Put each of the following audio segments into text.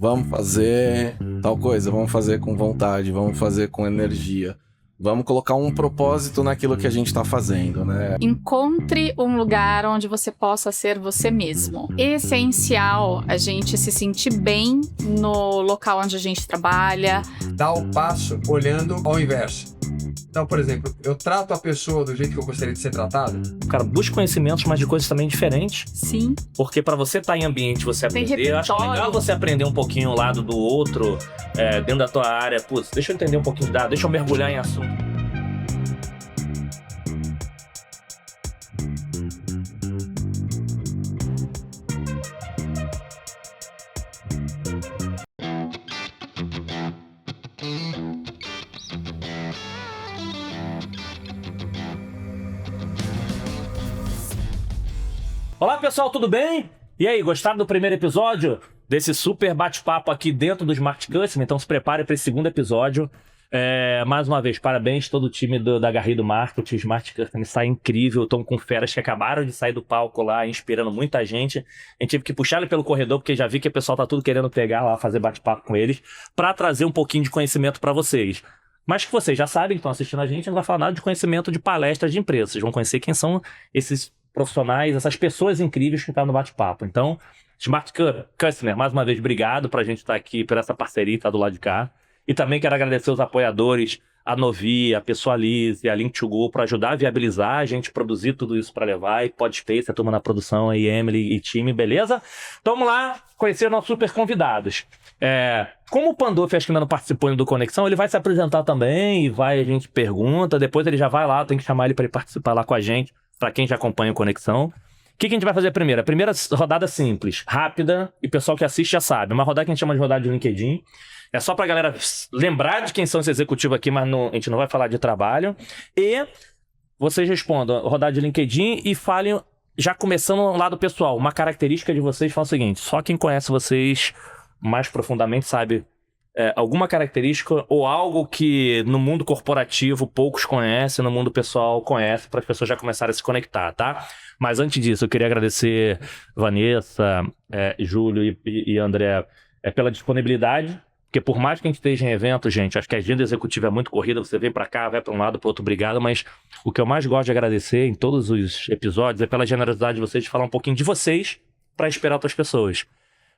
Vamos fazer tal coisa, vamos fazer com vontade, vamos fazer com energia. Vamos colocar um propósito naquilo que a gente está fazendo, né? Encontre um lugar onde você possa ser você mesmo. É essencial a gente se sentir bem no local onde a gente trabalha. Dá o passo olhando ao inverso. Então, por exemplo, eu trato a pessoa do jeito que eu gostaria de ser tratado. Cara, busca conhecimentos, mas de coisas também diferentes. Sim. Porque pra você estar em ambiente, você Tem aprender, eu acho repertório. legal você aprender um pouquinho o lado do outro, dentro da tua área. Putz, deixa eu entender um pouquinho da, deixa eu mergulhar em assunto. Olá pessoal, tudo bem? E aí, gostaram do primeiro episódio? Desse super bate-papo aqui dentro do Smart Customer? Então se prepare para esse segundo episódio. Mais uma vez, parabéns todo o time da Garrido Marketing. O Smart Customer está incrível. Estão com feras que acabaram de sair do palco lá, inspirando muita gente. A gente teve que puxar ele pelo corredor, porque já vi que o pessoal tá tudo querendo pegar lá, fazer bate-papo com eles, para trazer um pouquinho de conhecimento para vocês. Mas que vocês já sabem, que estão assistindo a gente, não vai falar nada de conhecimento de palestras de empresas. Vocês vão conhecer quem são esses profissionais, essas pessoas incríveis que estão no bate-papo. Então, Smart Customer, mais uma vez, obrigado pra gente estar aqui, por essa parceria, estar do lado de cá. E também quero agradecer os apoiadores, a Novi, a Pessoalize, a Link2Go, para ajudar a viabilizar a gente produzir tudo isso para levar, e Podspace, a turma na produção, aí, Emily e time, beleza? Então vamos lá conhecer nossos super convidados. Como o Pandolfi acho que ainda não participou do Conexão, ele vai se apresentar também, e a gente pergunta, depois ele já vai lá, tem que chamar ele para ele participar lá com a gente, para quem já acompanha o Conexão. O que a gente vai fazer primeiro? A primeira rodada simples, rápida, e o pessoal que assiste já sabe. Uma rodada que a gente chama de rodada de LinkedIn. É só pra galera lembrar de quem são esses executivos aqui, mas a gente não vai falar de trabalho. E vocês respondam rodada de LinkedIn e falem, já começando no lado pessoal, uma característica de vocês. Fala o seguinte, só quem conhece vocês mais profundamente sabe alguma característica ou algo que no mundo corporativo poucos conhecem, no mundo pessoal conhece, para as pessoas já começarem a se conectar, tá? Mas antes disso, eu queria agradecer Vanessa, Júlio e André pela disponibilidade, porque por mais que a gente esteja em evento, gente, acho que a agenda executiva é muito corrida, você vem para cá, vai para um lado, para outro, obrigado, mas o que eu mais gosto de agradecer em todos os episódios é pela generosidade de vocês de falar um pouquinho de vocês para inspirar outras pessoas.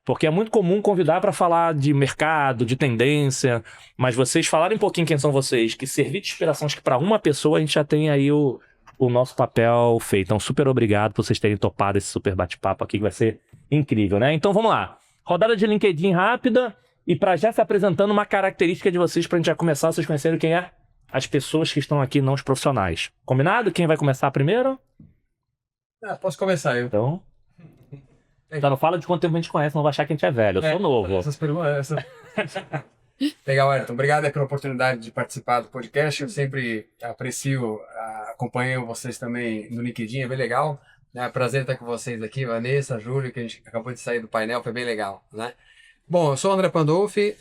Porque é muito comum convidar para falar de mercado, de tendência, mas vocês falarem um pouquinho quem são vocês, que servir de inspiração, acho que para uma pessoa a gente já tem aí o nosso papel feito. Então, super obrigado por vocês terem topado esse super bate-papo aqui, que vai ser incrível, né? Então, vamos lá. Rodada de LinkedIn rápida, e para já se apresentando uma característica de vocês, para a gente já começar, vocês conhecerem quem é as pessoas que estão aqui, não os profissionais. Combinado? Quem vai começar primeiro? Posso começar eu. Então não fala de quanto tempo a gente conhece, não vai achar que a gente é velho. Eu sou novo. Essas perguntas. Legal, Ayrton. Obrigado pela oportunidade de participar do podcast. Eu sempre aprecio, acompanho vocês também no LinkedIn, é bem legal. É um prazer estar com vocês aqui, Vanessa, Júlio, que a gente acabou de sair do painel, foi bem legal, né? Bom, eu sou o André Pandolfi,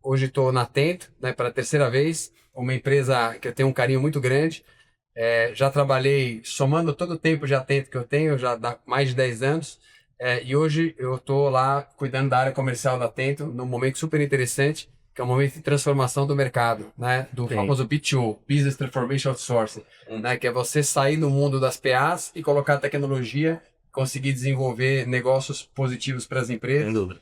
hoje estou na Atento, né, pela terceira vez, uma empresa que eu tenho um carinho muito grande. Já trabalhei, somando todo o tempo de Atento que eu tenho, já dá mais de 10 anos, e hoje eu estou lá cuidando da área comercial da Atento, num momento super interessante, que é um momento de transformação do mercado, né, do famoso B2O, Business Transformation Outsourcing, né, que é você sair do mundo das PAs e colocar tecnologia, conseguir desenvolver negócios positivos para as empresas. Sem dúvida.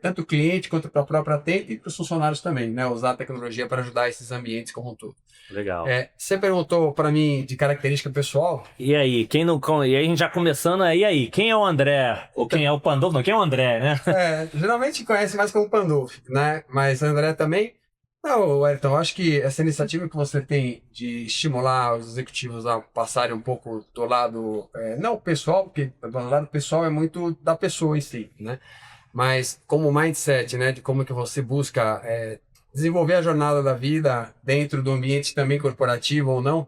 Tanto o cliente quanto para a própria Atento e para os funcionários também, né, usar a tecnologia para ajudar esses ambientes como um todo. Legal. Você perguntou para mim de característica pessoal. E aí, e aí a gente já começando, e aí, quem é o André? Ou quem é o Pandolfi? Não, quem é o André, né? Geralmente conhece mais como Pandolfi, né? Mas André também. Não, Ayrton, eu acho que essa iniciativa que você tem de estimular os executivos a passarem um pouco do lado, não pessoal, porque do lado pessoal é muito da pessoa em si, né? Mas como mindset, né? De como que você busca desenvolver a jornada da vida dentro do ambiente também corporativo ou não,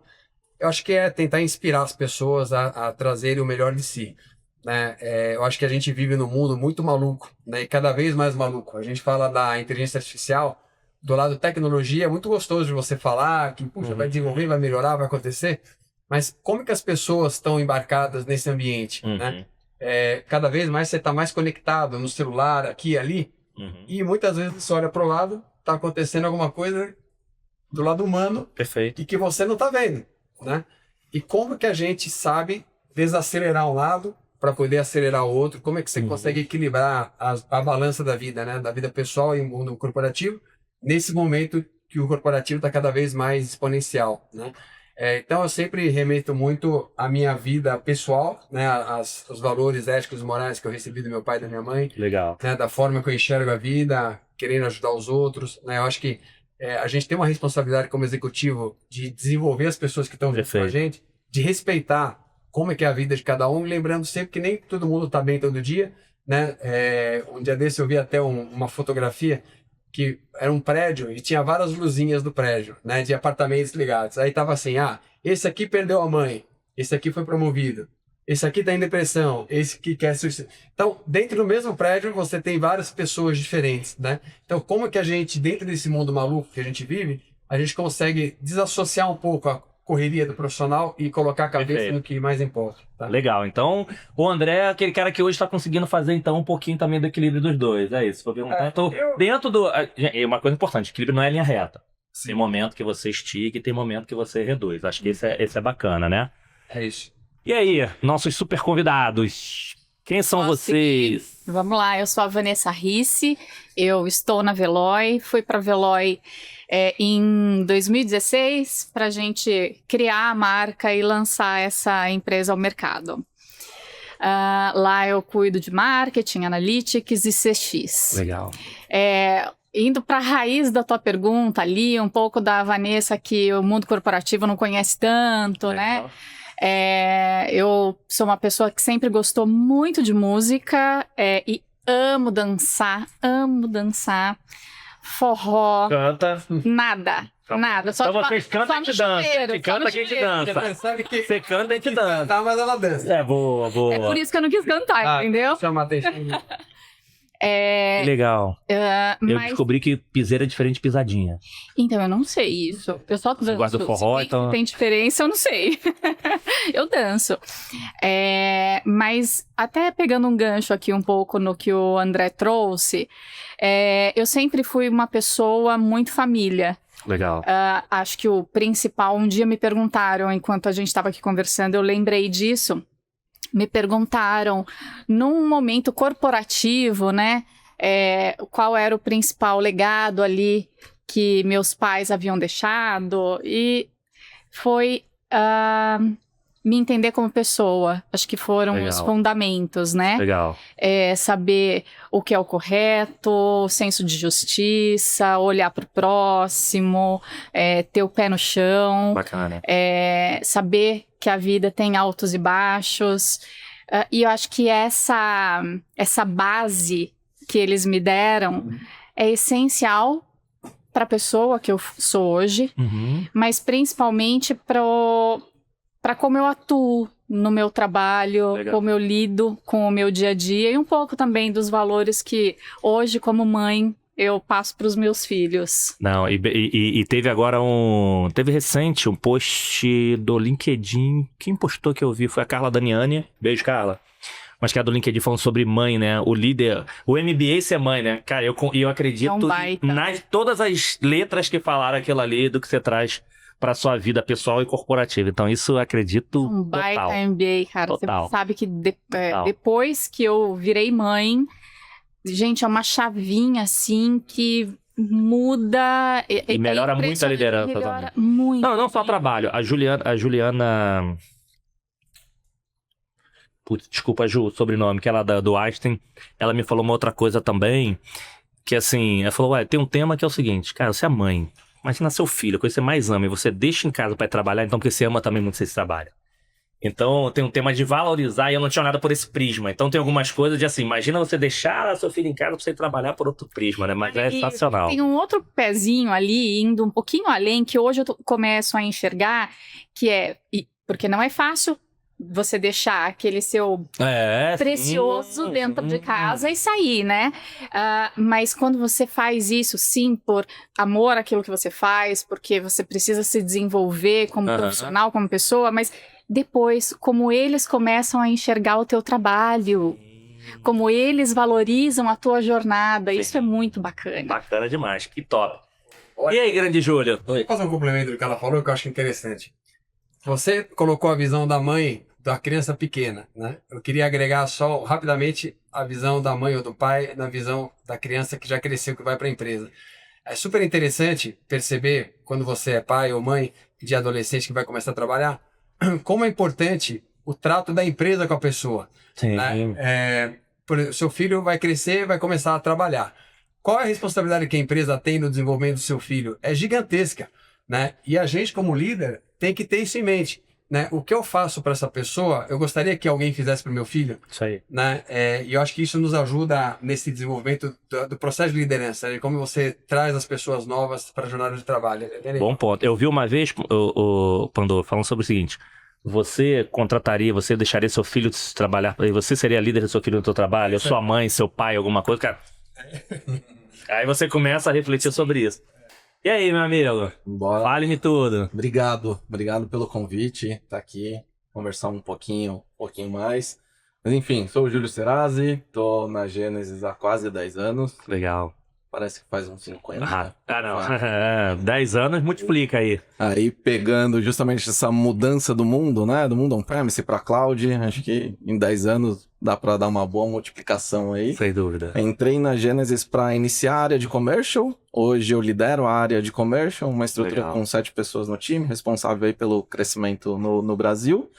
eu acho que é tentar inspirar as pessoas a trazerem o melhor de si, né? Eu acho que a gente vive num mundo muito maluco, né? E cada vez mais maluco. A gente fala da inteligência artificial, do lado tecnologia, é muito gostoso de você falar que, puxa, vai desenvolver, vai melhorar, vai acontecer, mas como que as pessoas estão embarcadas nesse ambiente, né? cada vez mais você está mais conectado no celular, aqui e ali, e muitas vezes você olha para o lado, está acontecendo alguma coisa do lado humano Perfeito. e que você não está vendo, né? E como que a gente sabe desacelerar um lado para poder acelerar o outro? Como é que você consegue equilibrar a balança da vida, né? Da vida pessoal e mundo corporativo, nesse momento que o corporativo está cada vez mais exponencial, né? Então eu sempre remeto muito à minha vida pessoal, né? Os valores éticos e morais que eu recebi do meu pai e da minha mãe. Legal. Né? Da forma que eu enxergo a vida, querendo ajudar os outros, né? Eu acho que a gente tem uma responsabilidade como executivo de desenvolver as pessoas que estão junto com a gente, de respeitar como é que é a vida de cada um, lembrando sempre que nem todo mundo está bem todo dia, né? Um dia desse eu vi até uma fotografia que era um prédio e tinha várias luzinhas do prédio, né? De apartamentos ligados. Aí tava assim, esse aqui perdeu a mãe, esse aqui foi promovido, esse aqui está em depressão, esse que quer suicídio. Então, dentro do mesmo prédio, você tem várias pessoas diferentes, né? Então, como que a gente, dentro desse mundo maluco que a gente vive, a gente consegue desassociar um pouco a correria do profissional e colocar a cabeça no que mais importa. Tá? Legal. Então, o André é aquele cara que hoje está conseguindo fazer, então, um pouquinho também do equilíbrio dos dois. É isso. Vou perguntar. Dentro do... Uma coisa importante, equilíbrio não é linha reta. Sim. Tem momento que você estica e tem momento que você reduz. Acho que esse é bacana, né? É isso. E aí, nossos super convidados? Quem são vocês? Vamos lá, eu sou a Vanessa Risse, eu estou na Veloy, fui para a Veloy em 2016 para a gente criar a marca e lançar essa empresa ao mercado. Lá eu cuido de marketing, analytics e CX. Legal. Indo para a raiz da tua pergunta ali, um pouco da Vanessa que o mundo corporativo não conhece tanto, né? Eu sou uma pessoa que sempre gostou muito de música e amo dançar. Forró. Canta. Nada. Só então vocês cantam e a gente dança. Você canta, a gente dança. Você canta, a gente dança. Tá, mas ela dança. Boa. É por isso que eu não quis cantar, entendeu? Chama a atenção. Que legal. Eu descobri que piseira é diferente de pisadinha. Então, eu não sei isso. O pessoal que dança, guarda o forró, então... tem diferença, eu não sei. Eu danço. Mas até pegando um gancho aqui um pouco no que o André trouxe, eu sempre fui uma pessoa muito família. Legal. Acho que o principal, um dia me perguntaram, enquanto a gente estava aqui conversando, eu lembrei disso. Me perguntaram, num momento corporativo, né, qual era o principal legado ali que meus pais haviam deixado, e foi me entender como pessoa. Acho que foram os fundamentos, né? Legal. Saber o que é o correto, o senso de justiça, olhar para o próximo, ter o pé no chão. Bacana. Saber que a vida tem altos e baixos. E eu acho que essa base que eles me deram é essencial para a pessoa que eu sou hoje, mas principalmente para como eu atuo no meu trabalho, como eu lido com o meu dia a dia e um pouco também dos valores que hoje, como mãe, eu passo para os meus filhos. Não, e teve agora teve recente um post do LinkedIn. Quem postou que eu vi foi a Carla Daniani. Beijo, Carla. Mas que é do LinkedIn falando sobre mãe, né? O líder, o MBA ser mãe, né? Cara, eu acredito nas todas as letras que falaram aquilo ali do que você traz para sua vida pessoal e corporativa. Então, isso eu acredito total. Baita MBA, cara. Total. Você sabe que depois que eu virei mãe, gente, é uma chavinha, assim, que muda... E melhora muito a liderança também. Muito. Não só trabalho. A Juliana... Putz, desculpa, Ju, o sobrenome, que ela é do Einstein. Ela me falou uma outra coisa também, que assim, ela falou, tem um tema que é o seguinte, cara, você é mãe, imagina seu filho, a coisa que você mais ama, e você deixa em casa para ir trabalhar, então porque você ama também muito você trabalha. Então, tem um tema de valorizar, e eu não tinha nada por esse prisma. Então, tem algumas coisas de assim, imagina você deixar seu filho em casa pra você ir trabalhar por outro prisma, né? Mas é sensacional. Tem um outro pezinho ali, indo um pouquinho além, que hoje eu começo a enxergar, que porque não é fácil você deixar aquele seu precioso dentro de casa e sair, né? Mas quando você faz isso, sim, por amor àquilo que você faz, porque você precisa se desenvolver como profissional, como pessoa, mas depois como eles começam a enxergar o teu trabalho, como eles valorizam a tua jornada. Sim. Isso é muito bacana. Bacana demais, que top. Olha, E aí, grande Júlio? vou fazer um complemento do que ela falou, que eu acho interessante. Você colocou a visão da mãe da criança pequena, né? Eu queria agregar só rapidamente a visão da mãe ou do pai na visão da criança que já cresceu, que vai para a empresa. É super interessante perceber, quando você é pai ou mãe de adolescente que vai começar a trabalhar, como é importante o trato da empresa com a pessoa. Sim. Né? Seu filho vai crescer, vai começar a trabalhar. Qual é a responsabilidade que a empresa tem no desenvolvimento do seu filho? É gigantesca, né? E a gente, como líder, tem que ter isso em mente, né? O que eu faço para essa pessoa, eu gostaria que alguém fizesse para o meu filho, Isso aí. né? E eu acho que isso nos ajuda nesse desenvolvimento do processo de liderança, né? Como você traz as pessoas novas para a jornada de trabalho. Entendeu? Bom ponto. Eu vi uma vez, o Pandor, falando sobre o seguinte: você deixaria seu filho trabalhar, você seria líder do seu filho no seu trabalho, ou sua mãe, seu pai, alguma coisa, cara. Aí você começa a refletir sobre isso. E aí, meu amigo? Bora. Fale-me tudo. Obrigado pelo convite, tá aqui, conversar um pouquinho mais. Mas enfim, sou o Júlio Serazzi, tô na Gênesis há quase 10 anos, Legal. parece que faz uns 50. Não. 10 anos multiplica aí. Aí pegando justamente essa mudança do mundo, né, do mundo on-premise para cloud, acho que em 10 anos dá para dar uma boa multiplicação aí. Sem dúvida. Entrei na Gênesis para iniciar a área de commercial. Hoje eu lidero a área de commercial, uma estrutura Legal. com 7 pessoas no time, responsável aí pelo crescimento no Brasil.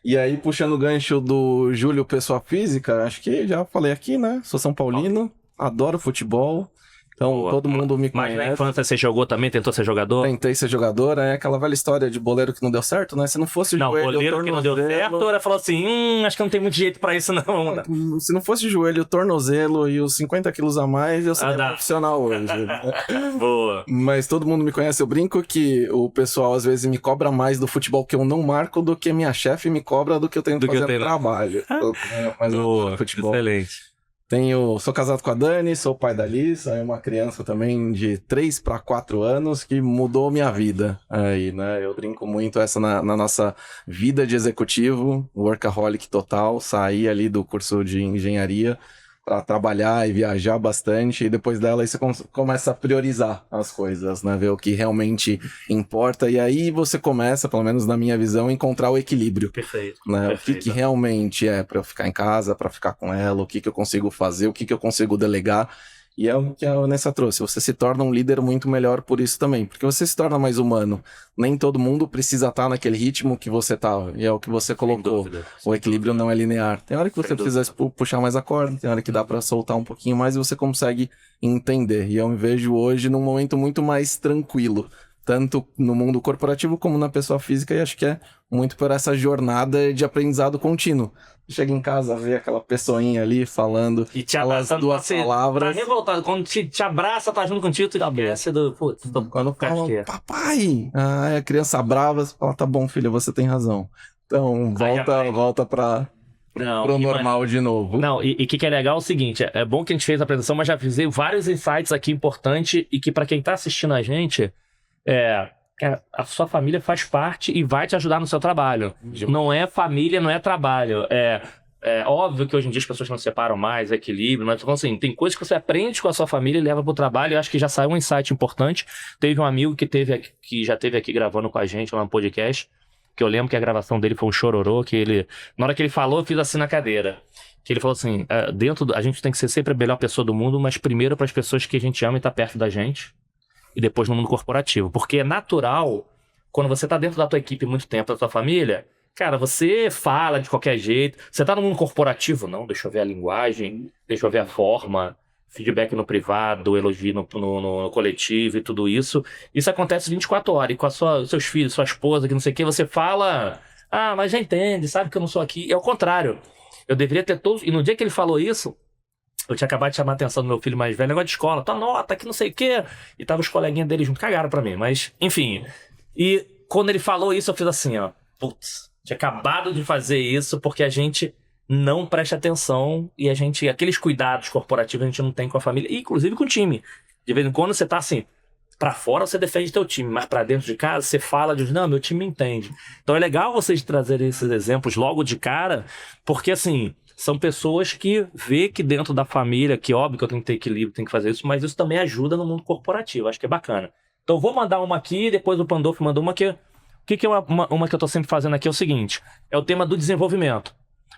E aí, puxando o gancho do Júlio, pessoa física, acho que já falei aqui, né? Sou São Paulino, adoro futebol. Então, Boa. todo mundo me Mas na conhece. infância você jogou também? Tentou ser jogador? Tentei ser jogador, é aquela velha história de boleiro que não deu certo, né? Se não fosse o Não, joelho, goleiro que não deu certo, ela falou assim, acho que não tem muito jeito pra isso não. Se não fosse o joelho, o tornozelo e os 50 quilos a mais, eu seria dá. profissional hoje. Boa. Mas todo mundo me conhece, eu brinco que o pessoal às vezes me cobra mais do futebol que eu não marco do que minha chefe me cobra do que eu tenho que fazer no trabalho. Mas eu Boa, adoro futebol. excelente. Sou casado com a Dani, sou pai da Liz, aí uma criança também de 3 para 4 anos que mudou minha vida. Aí, né? Eu brinco muito essa na nossa vida de executivo, workaholic total, saí ali do curso de engenharia para trabalhar e viajar bastante, e depois dela aí você começa a priorizar as coisas, né? Ver o que realmente importa, e aí você começa, pelo menos na minha visão, a encontrar o equilíbrio. Perfeito. Né? Perfeito. O que realmente é para eu ficar em casa, para ficar com ela, o que eu consigo fazer, o que eu consigo delegar. E é o que a Vanessa trouxe. Você se torna um líder muito melhor por isso também. Porque você se torna mais humano. Nem todo mundo precisa estar naquele ritmo que você tá. E é o que você colocou. O equilíbrio não é linear. Tem hora que você precisa puxar mais a corda. Tem hora que dá para soltar um pouquinho mais e você consegue entender. E eu me vejo hoje num momento muito mais tranquilo. Tanto no mundo corporativo como na pessoa física. E acho que é muito por essa jornada de aprendizado contínuo. Chega em casa, vê aquela pessoinha ali falando E te aquelas abraçando, duas você palavras. tá revoltado. Quando te abraça, tá junto contigo, tu esquece do... Putz, Quando falam, que é. papai, a criança brava, você fala, tá bom, filho, você tem razão. Então, volta pro normal de novo. Não, e o que é legal é o seguinte, é bom que a gente fez a apresentação, mas já fiz vários insights aqui importantes e que pra quem tá assistindo a gente, a sua família faz parte e vai te ajudar no seu trabalho. Não é família, não é trabalho. É óbvio que hoje em dia as pessoas não se separam mais, equilíbrio, mas assim, tem coisas que você aprende com a sua família e leva pro trabalho. Eu acho que já saiu um insight importante. Teve um amigo que já esteve aqui gravando com a gente lá no podcast, que eu lembro que a gravação dele foi um chororô, na hora que ele falou, eu fiz assim na cadeira. Que ele falou assim, a gente tem que ser sempre a melhor pessoa do mundo, mas primeiro para as pessoas que a gente ama e tá perto da gente, e depois no mundo corporativo. Porque é natural, quando você tá dentro da tua equipe muito tempo, da tua família, cara, você fala de qualquer jeito. Você tá no mundo corporativo? Não, deixa eu ver a linguagem, deixa eu ver a forma, feedback no privado, elogio no coletivo e tudo isso. Isso acontece 24 horas. E com seus filhos, sua esposa, que não sei o que, você fala... Ah, mas já entende, sabe que eu não sou aqui. É o contrário. Eu deveria ter todos... E no dia que ele falou isso, eu tinha acabado de chamar a atenção do meu filho mais velho, negócio de escola, tua nota, que não sei o quê. E tava os coleguinhas dele junto, cagaram pra mim. Mas, enfim. E quando ele falou isso, eu fiz assim, ó. Putz, tinha acabado de fazer isso porque a gente não presta atenção e aqueles cuidados corporativos a gente não tem com a família, e inclusive com o time. De vez em quando você tá assim, Pra fora você defende teu time, mas pra dentro de casa você fala de, não, meu time me entende. Então é legal vocês trazerem esses exemplos logo de cara, porque assim, são pessoas que vê que dentro da família, que óbvio que eu tenho que ter equilíbrio, tenho que fazer isso, mas isso também ajuda no mundo corporativo, acho que é bacana. Então vou mandar uma aqui, depois o Pandolfo mandou uma aqui. O que é uma que eu tô sempre fazendo aqui é o seguinte, é o tema do desenvolvimento.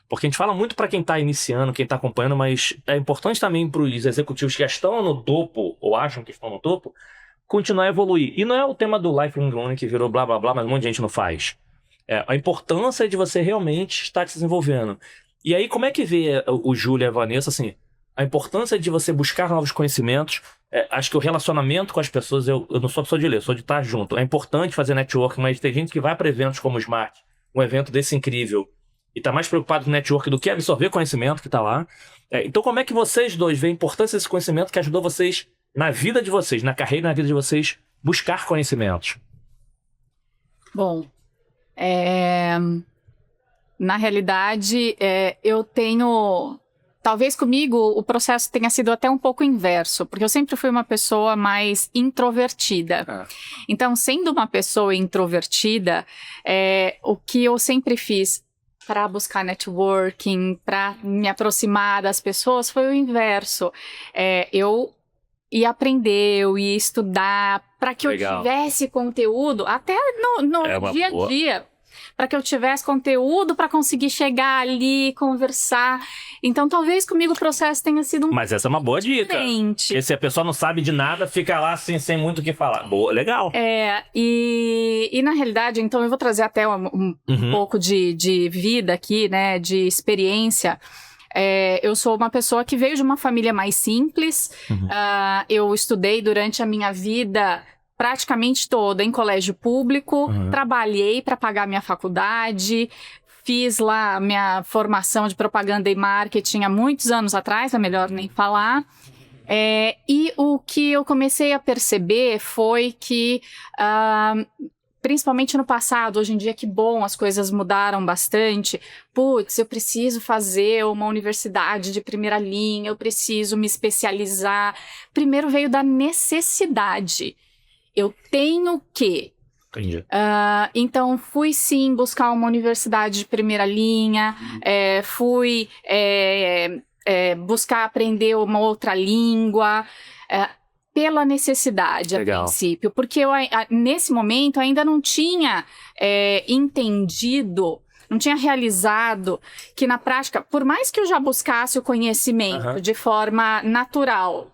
Porque a gente fala muito para quem está iniciando, quem está acompanhando, mas é importante também para os executivos que já estão no topo, ou acham que estão no topo, continuar a evoluir. E não é o tema do lifelong learning que virou blá blá blá, mas um monte de gente não faz. É a importância de você realmente estar se desenvolvendo. E aí, como é que vê o Júlio e a Vanessa, assim, a importância de você buscar novos conhecimentos? Acho que o relacionamento com as pessoas, eu não sou pessoa de ler, sou de estar junto. É importante fazer networking, mas tem gente que vai para eventos como o Smart, um evento desse incrível, e tá mais preocupado com network do que absorver conhecimento que tá lá. Então, como é que vocês dois veem a importância desse conhecimento que ajudou vocês na vida de vocês, na carreira e na vida de vocês, buscar conhecimentos? Bom, na realidade, eu tenho... Talvez comigo o processo tenha sido até um pouco inverso, porque eu sempre fui uma pessoa mais introvertida. Então, sendo uma pessoa introvertida, o que eu sempre fiz para buscar networking, para me aproximar das pessoas, foi o inverso. Eu ia aprender, eu ia estudar, para que eu tivesse conteúdo, até no dia a dia, para que eu tivesse conteúdo para conseguir chegar ali, conversar. Então, talvez comigo o processo tenha sido Mas essa é uma boa dica. diferente. Porque se a pessoa não sabe de nada, fica lá assim, sem muito o que falar. Boa, legal. E na realidade, então, eu vou trazer até um pouco de vida aqui, né, de experiência. Eu sou uma pessoa que veio de uma família mais simples. Eu estudei durante a minha vida praticamente toda em colégio público, trabalhei para pagar minha faculdade, fiz lá minha formação de propaganda e marketing há muitos anos atrás, é melhor nem falar. E o que eu comecei a perceber foi que, principalmente no passado, hoje em dia que bom, as coisas mudaram bastante. Putz, eu preciso fazer uma universidade de primeira linha, eu preciso me especializar. Primeiro veio da necessidade. Eu tenho que. Entendi. Então, fui sim buscar uma universidade de primeira linha, fui buscar aprender uma outra língua, pela necessidade, Legal. a princípio. Porque eu, nesse momento, ainda não tinha entendido, não tinha realizado que na prática, por mais que eu já buscasse o conhecimento de forma natural,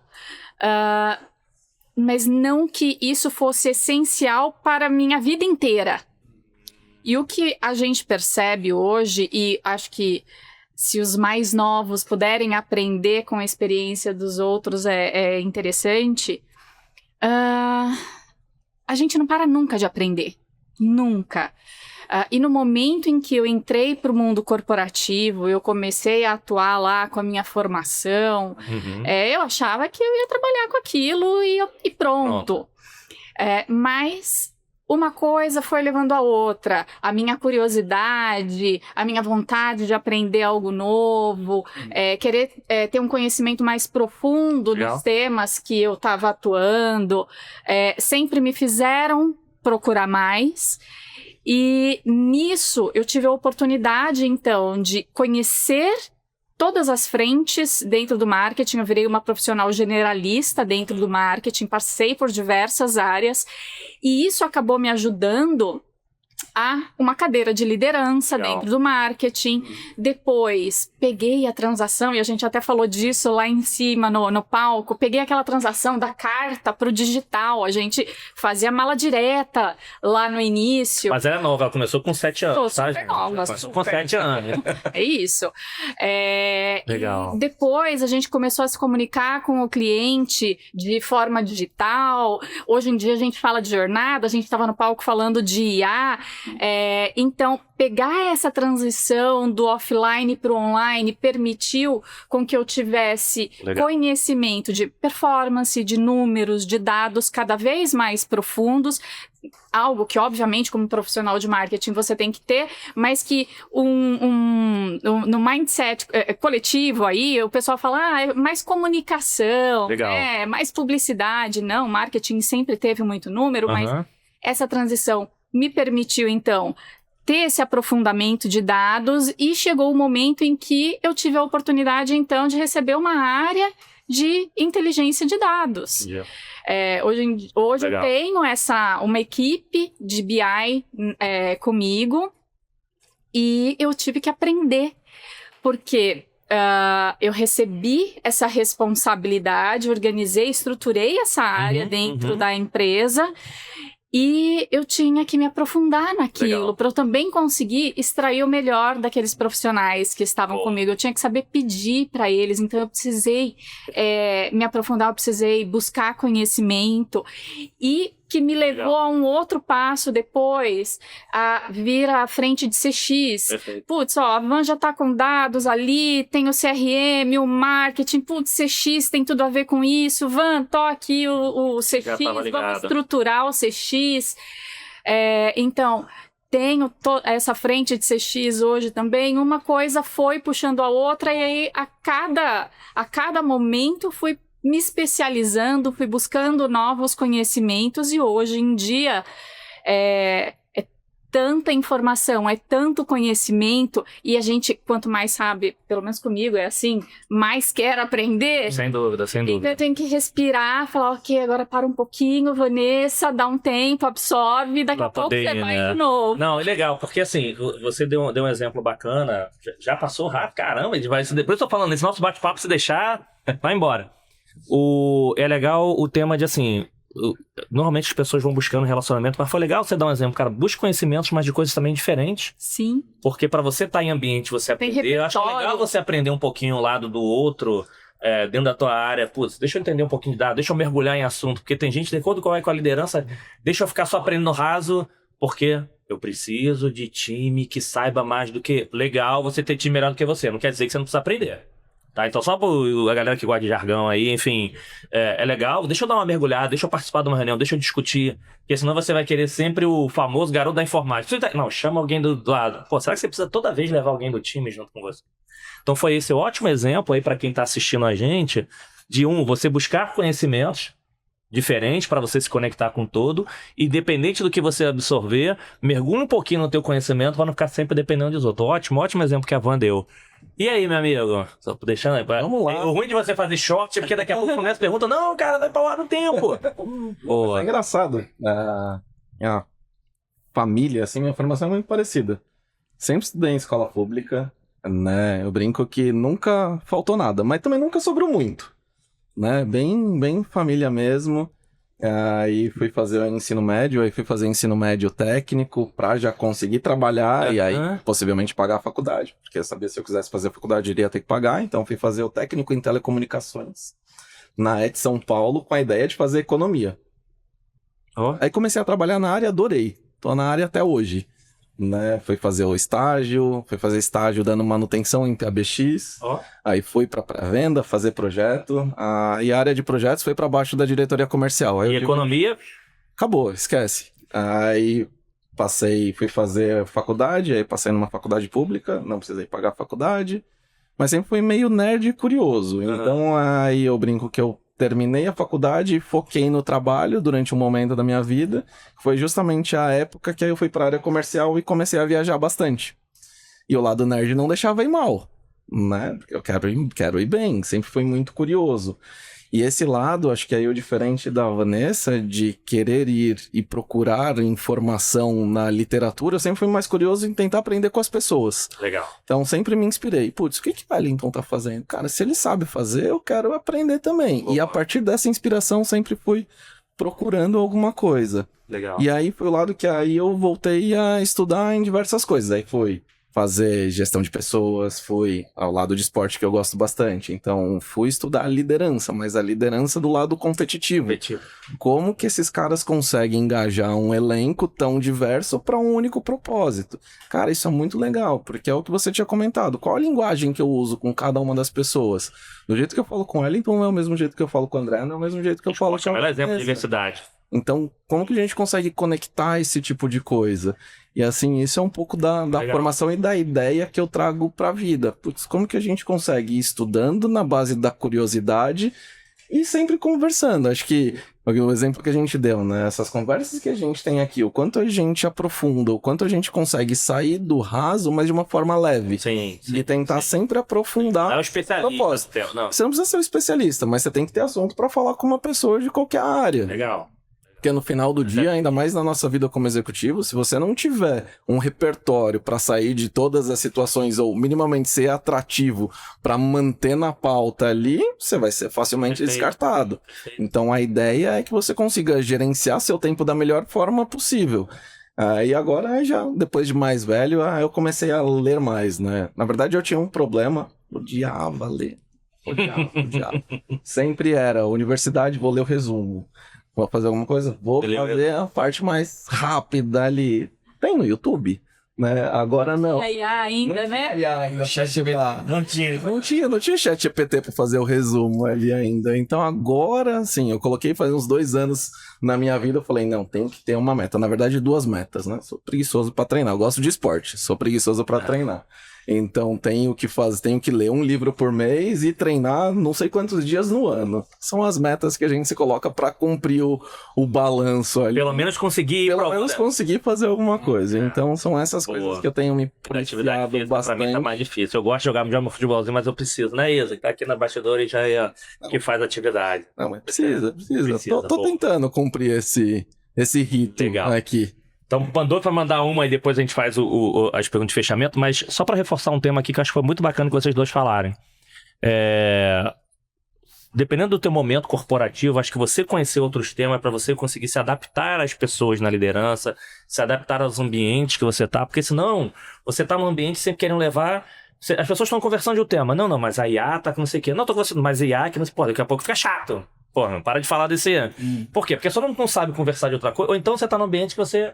mas não que isso fosse essencial para a minha vida inteira. E o que a gente percebe hoje, e acho que se os mais novos puderem aprender com a experiência dos outros é interessante, a gente não para nunca de aprender. Nunca. E no momento em que eu entrei para o mundo corporativo, eu comecei a atuar lá com a minha formação, eu achava que eu ia trabalhar com aquilo e pronto. Mas uma coisa foi levando a outra. A minha curiosidade, a minha vontade de aprender algo novo, querer ter um conhecimento mais profundo Legal. nos temas que eu estava atuando, sempre me fizeram procurar mais. E nisso eu tive a oportunidade, então, de conhecer todas as frentes dentro do marketing. Eu virei uma profissional generalista dentro do marketing, passei por diversas áreas, e isso acabou me ajudando a uma cadeira de liderança Legal. dentro do marketing. Depois, peguei a transação, e a gente até falou disso lá em cima no palco, peguei aquela transação da carta para o digital. A gente fazia mala direta lá no início. Mas ela é nova, ela começou com 7 anos. Tô tá, super gente? nova, Começou super. com 7 anos. É isso. Legal. E depois a gente começou a se comunicar com o cliente de forma digital. Hoje em dia a gente fala de jornada, a gente estava no palco falando de IA. Então, pegar essa transição do offline para o online permitiu com que eu tivesse conhecimento de performance, de números, de dados cada vez mais profundos, algo que, obviamente, como profissional de marketing você tem que ter, mas que no mindset coletivo aí, o pessoal fala, é mais comunicação, mais publicidade. Não, marketing sempre teve muito número, mas essa transição me permitiu, então, ter esse aprofundamento de dados e chegou o momento em que eu tive a oportunidade, então, de receber uma área de inteligência de dados. Hoje eu tenho uma equipe de BI comigo e eu tive que aprender, porque eu recebi essa responsabilidade, organizei, estruturei essa área dentro da empresa e eu tinha que me aprofundar naquilo para eu também conseguir extrair o melhor daqueles profissionais que estavam comigo. Eu tinha que saber pedir para eles, então eu precisei me aprofundar, eu precisei buscar conhecimento e que me levou a um outro passo depois, a vir à frente de CX. Putz, a Van já tá com dados ali, tem o CRM, o marketing, putz, CX tem tudo a ver com isso. Van, toque o CX, vamos estruturar o CX. Então, tenho essa frente de CX hoje também. Uma coisa foi puxando a outra e aí a cada momento fui me especializando, fui buscando novos conhecimentos e hoje em dia é tanta informação, é tanto conhecimento e a gente, quanto mais sabe, pelo menos comigo é assim, mais quer aprender. Sem dúvida, sem dúvida. Então eu tenho que respirar, falar, ok, agora para um pouquinho, Vanessa, dá um tempo, absorve, daqui a pouco você vai de novo. Não, é legal, porque assim, você deu um exemplo bacana, já passou rápido, caramba, depois eu tô falando, nesse nosso bate-papo, se deixar, vai embora. É legal o tema de assim, normalmente as pessoas vão buscando relacionamento, mas foi legal você dar um exemplo, cara, busca conhecimentos, mas de coisas também diferentes. Sim. Porque pra você estar em ambiente, você aprender, eu acho legal você aprender um pouquinho o lado do outro, dentro da tua área. Putz, deixa eu entender um pouquinho de dados, deixa eu mergulhar em assunto, porque tem gente, de acordo com a liderança, deixa eu ficar só aprendendo no raso, porque eu preciso de time que saiba mais do que... Legal você ter time melhor do que você, não quer dizer que você não precisa aprender. Tá, então só a galera que gosta de jargão aí, enfim, é legal, deixa eu dar uma mergulhada, deixa eu participar de uma reunião, deixa eu discutir, porque senão você vai querer sempre o famoso garoto da informática. Não, chama alguém do lado. Pô, será que você precisa toda vez levar alguém do time junto com você? Então foi esse ótimo exemplo aí para quem tá assistindo a gente, de você buscar conhecimentos diferentes para você se conectar com todo, e dependente do que você absorver, mergulha um pouquinho no teu conhecimento para não ficar sempre dependendo dos outros. Ótimo exemplo que a Van deu. E aí, meu amigo? Só deixando aí. Vamos lá. O ruim de você fazer short é porque daqui a pouco começa a pergunta, não, cara, dá pra lá no tempo. Boa. É engraçado. Minha família, assim, minha formação é muito parecida. Sempre estudei em escola pública, né? Eu brinco que nunca faltou nada, mas também nunca sobrou muito, né? Bem família mesmo. Aí fui fazer o ensino médio, aí fui fazer ensino médio técnico pra já conseguir trabalhar e aí possivelmente pagar a faculdade. Porque eu sabia que se eu quisesse fazer a faculdade iria ter que pagar, então fui fazer o técnico em telecomunicações na ET São Paulo com a ideia de fazer economia. Aí comecei a trabalhar na área, adorei. Tô na área até hoje. Né? Fui fazer estágio dando manutenção em PABX, aí fui para pré-venda, fazer projeto, e a área de projetos foi para baixo da diretoria comercial. Aí economia? Acabou, esquece. Aí fui fazer faculdade, aí passei numa faculdade pública, não precisei pagar a faculdade, mas sempre fui meio nerd e curioso, então aí eu brinco que eu terminei a faculdade e foquei no trabalho durante um momento da minha vida. Foi justamente a época que eu fui para a área comercial e comecei a viajar bastante. E o lado nerd não deixava ir mal, né? Eu quero ir bem, sempre fui muito curioso. E esse lado, acho que aí o diferente da Vanessa, de querer ir e procurar informação na literatura, eu sempre fui mais curioso em tentar aprender com as pessoas. Legal. Então sempre me inspirei. Putz, o que o Wellington tá fazendo? Cara, se ele sabe fazer, eu quero aprender também. E a partir dessa inspiração sempre fui procurando alguma coisa. Legal. E aí foi o lado que aí eu voltei a estudar em diversas coisas. Aí foi fazer gestão de pessoas, fui ao lado de esporte que eu gosto bastante. Então, fui estudar liderança, mas a liderança do lado competitivo. Como que esses caras conseguem engajar um elenco tão diverso para um único propósito? Cara, isso é muito legal, porque é o que você tinha comentado. Qual a linguagem que eu uso com cada uma das pessoas? Do jeito que eu falo com o Wellington não é o mesmo jeito que eu falo com o André, não é o mesmo jeito que eu falo com a... É um exemplo de diversidade. Então, como que a gente consegue conectar esse tipo de coisa? E assim, isso é um pouco da formação e da ideia que eu trago para a vida. Putz, como que a gente consegue ir estudando na base da curiosidade e sempre conversando? Acho que o exemplo que a gente deu, né? Essas conversas que a gente tem aqui, o quanto a gente aprofunda, o quanto a gente consegue sair do raso, mas de uma forma leve. Sim. E tentar sempre aprofundar. Não é um especialista. Não. Você não precisa ser um especialista, mas você tem que ter assunto para falar com uma pessoa de qualquer área. Legal. Porque no final do dia, ainda mais na nossa vida como executivo, se você não tiver um repertório para sair de todas as situações ou minimamente ser atrativo para manter na pauta ali, você vai ser facilmente descartado. Então a ideia é que você consiga gerenciar seu tempo da melhor forma possível. E agora, já depois de mais velho, eu comecei a ler mais, né? Na verdade, eu tinha um problema, odiava ler. Odiava. Sempre era, universidade, vou ler o resumo. Vou fazer alguma coisa? Vou fazer a parte mais rápida ali. Tem no YouTube, né? Agora não. Ainda, né? Ainda ChatGPT. Não tinha ChatGPT para fazer o resumo ali ainda. Então agora, sim, eu coloquei faz uns 2 anos na minha vida, eu falei, não, tem que ter uma meta. Na verdade, 2 metas, né? Sou preguiçoso para treinar. Eu gosto de esporte, sou preguiçoso para treinar. Então tenho que ler um livro por mês e treinar não sei quantos dias no ano. São as metas que a gente se coloca para cumprir o balanço ali. Pelo menos conseguir conseguir fazer alguma coisa. Então são essas coisas que eu tenho me policiado bastante. Pra mim tá mais difícil. Eu gosto de jogar meu futebolzinho, mas eu preciso, né, Isa? Que tá aqui na bastidora e já que faz atividade. Não, mas precisa. Tô tentando cumprir esse rito aqui. Então, mandou para mandar uma e depois a gente faz as perguntas de fechamento, mas só para reforçar um tema aqui que eu acho que foi muito bacana que vocês dois falarem. Dependendo do teu momento corporativo, acho que você conhecer outros temas para você conseguir se adaptar às pessoas na liderança, se adaptar aos ambientes que você tá, porque senão você tá num ambiente sempre querendo levar... As pessoas estão conversando de um tema. Não, mas a IA tá com não sei o quê. Não, tô conversando, mas a IA que não se pode, daqui a pouco fica chato. Pô, para de falar desse... Por quê? Porque só não sabe conversar de outra coisa, ou então você tá num ambiente que você...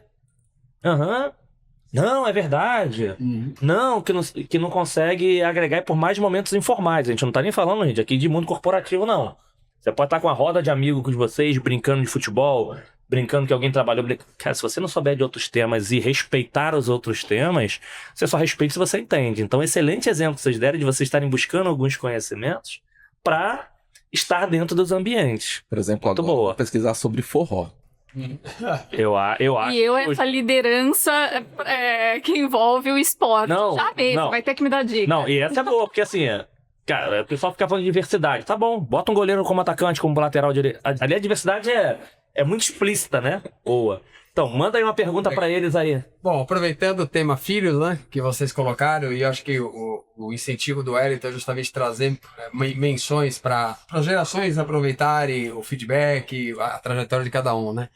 Não, é verdade. Não, que não consegue agregar por mais momentos informais. A gente não tá nem falando, gente, aqui de mundo corporativo, não. Você pode estar com a roda de amigos com vocês, brincando de futebol, brincando que alguém trabalhou. Cara, se você não souber de outros temas e respeitar os outros temas, você só respeita se você entende. Então, excelente exemplo que vocês deram de vocês estarem buscando alguns conhecimentos para estar dentro dos ambientes. Por exemplo, muito agora, boa. Pesquisar sobre forró. Eu acho. E essa liderança que envolve o esporte. Não, você vai ter que me dar dica. Não, e essa é boa, porque assim, cara, o pessoal fica falando de diversidade. Tá bom, bota um goleiro como atacante, como lateral direito. Ali a diversidade é muito explícita, né? Boa. Então, manda aí uma pergunta pra eles aí. Bom, aproveitando o tema filhos, né, que vocês colocaram, e eu acho que o incentivo do Wellington é justamente trazer menções para as gerações aproveitarem o feedback, a trajetória de cada um, né?